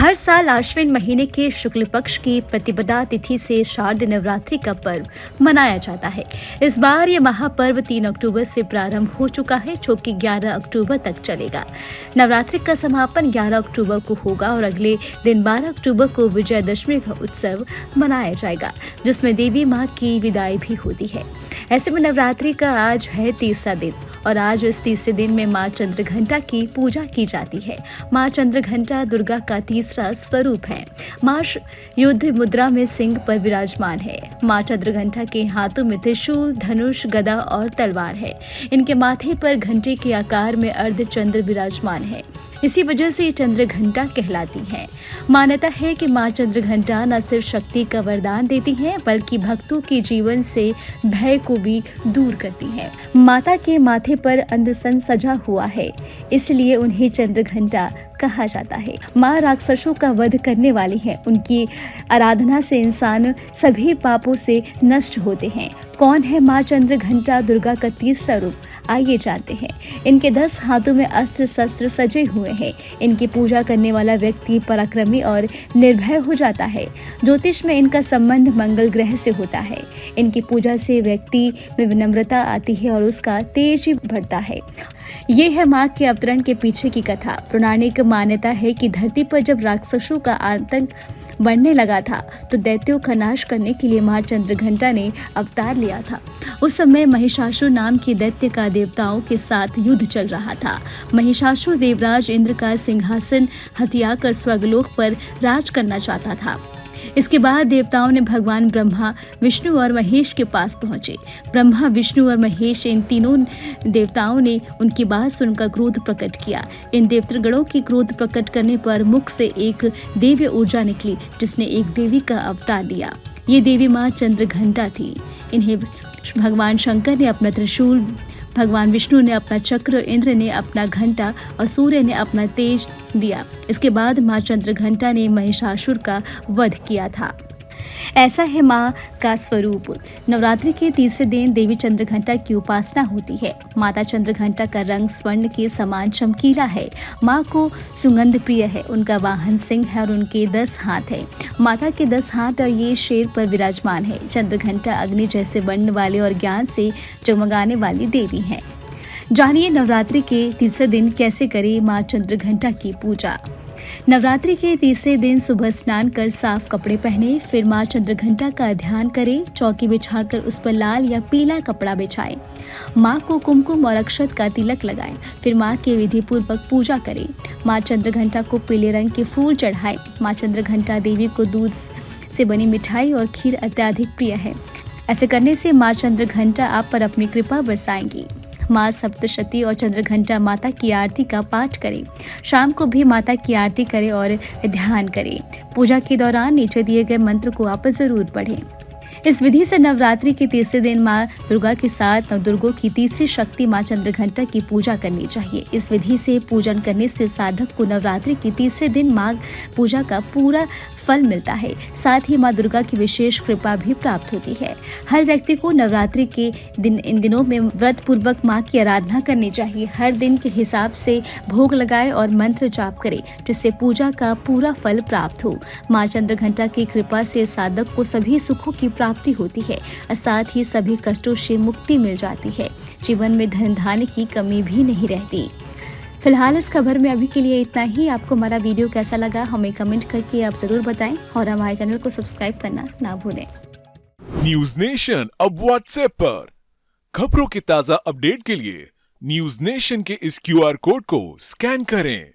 हर साल आश्विन महीने के शुक्ल पक्ष की प्रतिपदा तिथि से शारद नवरात्रि का पर्व मनाया जाता है। इस बार ये महापर्व 3 अक्टूबर से प्रारंभ हो चुका है, जो कि 11 अक्टूबर तक चलेगा। नवरात्रि का समापन 11 अक्टूबर को होगा और अगले दिन 12 अक्टूबर को विजयदशमी का उत्सव मनाया जाएगा, जिसमें देवी माँ की विदाई भी होती है। ऐसे में नवरात्रि का आज है तीसरा दिन और आज इस तीसरे दिन में माँ चंद्रघंटा की पूजा की जाती है। माँ चंद्रघंटा दुर्गा का तीसरा स्वरूप है। माँ युद्ध मुद्रा में सिंह पर विराजमान है। माँ चंद्रघंटा के हाथों में त्रिशूल, धनुष, गदा और तलवार है। इनके माथे पर घंटे के आकार में अर्धचंद्र विराजमान है। इसी वजह से ये चंद्रघंटा कहलाती हैं। मान्यता है कि माँ चंद्रघंटा न सिर्फ शक्ति का वरदान देती हैं, बल्कि भक्तों के जीवन से भय को भी दूर करती हैं। माता के माथे पर अंधसन सजा हुआ है, इसलिए उन्हें चंद्रघंटा कहा जाता है। माँ राक्षसों का वध करने वाली है। उनकी आराधना से इंसान सभी पापों से नष्ट होते हैं। कौन है माँ चंद्रघंटा दुर्गा का तीसरा रूप? आइए जानते हैं। इनके 10 हाथों में अस्त्र शस्त्र सजे हुए हैं। इनकी पूजा करने वाला व्यक्ति पराक्रमी और निर्भय हो जाता है। ज्योतिष में इनका संबंध मंगल ग्रह से होता है। इनकी पूजा से व्यक्ति में विनम्रता आती है और उसका तेज बढ़ता है। ये है माँ के अवतरण के पीछे की कथा। पौराणिक मान्यता है कि धरती पर जब राक्षसों का आतंक बढ़ने लगा था, तो दैत्यों का नाश करने के लिए माँ चंद्रघंटा ने अवतार लिया था। उस समय महिषासुर नाम के दैत्य का देवताओं के साथ युद्ध चल रहा था। महिषासुर देवराज इंद्र का सिंहासन हथियाकर स्वर्गलोक पर राज करना चाहता था। इसके बाद देवताओं ने भगवान ब्रह्मा, विष्णु और महेश के पास पहुंचे। ब्रह्मा, विष्णु और महेश, इन तीनों देवताओं ने उनकी बात सुनकर क्रोध प्रकट किया। इन देवतागणों के क्रोध प्रकट करने पर मुख से एक दिव्य ऊर्जा निकली, जिसने एक देवी का अवतार लिया। ये देवी माँ चंद्रघंटा थी। इन्हें भगवान शंकर ने अपना त्रिशूल, भगवान विष्णु ने अपना चक्र, इंद्र ने अपना घंटा और सूर्य ने अपना तेज दिया। इसके बाद माँ चंद्रघंटा ने महिषासुर का वध किया था। ऐसा है माँ का स्वरूप। नवरात्रि के तीसरे दिन देवी चंद्रघंटा की उपासना होती है। माता चंद्रघंटा का रंग स्वर्ण के समान चमकीला है। माँ को सुगंध प्रिय है। उनका वाहन सिंह है और उनके 10 हाथ है। माता के 10 हाथ और ये शेर पर विराजमान है। चंद्रघंटा अग्नि जैसे वर्ण वाले और ज्ञान से जगमगाने वाली देवी है। जानिए नवरात्रि के तीसरे दिन कैसे करें माँ चंद्रघंटा की पूजा। नवरात्रि के तीसरे दिन सुबह स्नान कर साफ कपड़े पहने, फिर माँ चंद्रघंटा का ध्यान करें। चौकी बिछाकर उस पर लाल या पीला कपड़ा बिछाएं। माँ को कुमकुम और अक्षत का तिलक लगाएं। फिर माँ के विधि पूर्वक पूजा करें। माँ चंद्रघंटा को पीले रंग के फूल चढ़ाएं। माँ चंद्रघंटा देवी को दूध से बनी मिठाई और खीर अत्यधिक प्रिय है। ऐसे करने से माँ चंद्रघंटा आप पर अपनी कृपा बरसाएंगी। माँ सप्तशती और चंद्रघंटा माता की आरती का पाठ करें। शाम को भी माता की आरती करें और ध्यान करें। पूजा के दौरान नीचे दिए गए मंत्र को आप जरूर पढ़ें। इस विधि से नवरात्रि के तीसरे दिन माँ दुर्गा के साथ नवदुर्गों की तीसरी शक्ति माँ चंद्रघंटा की पूजा करनी चाहिए। इस विधि से पूजन करने से साधक को नवरात्रि के तीसरे दिन माँ पूजा का पूरा फल मिलता है। साथ ही माँ दुर्गा की विशेष कृपा भी प्राप्त होती है। हर व्यक्ति को नवरात्रि के दिन इन दिनों में व्रत पूर्वक माँ की आराधना करनी चाहिए। हर दिन के हिसाब से भोग लगाए और मंत्र जाप करे, जिससे पूजा का पूरा फल प्राप्त हो। माँ चंद्रघंटा की कृपा से साधक को सभी सुखों की प्राप्ति होती है और साथ ही सभी कष्टों से मुक्ति मिल जाती है। जीवन में धन धान्य की कमी भी नहीं रहती। फिलहाल इस खबर में अभी के लिए इतना ही। आपको हमारा वीडियो कैसा लगा हमें कमेंट करके आप जरूर बताएं और हमारे चैनल को सब्सक्राइब करना ना भूलें। न्यूज नेशन अब व्हाट्सएप पर खबरों के ताजा अपडेट के लिए न्यूज नेशन के इस QR कोड को स्कैन करें।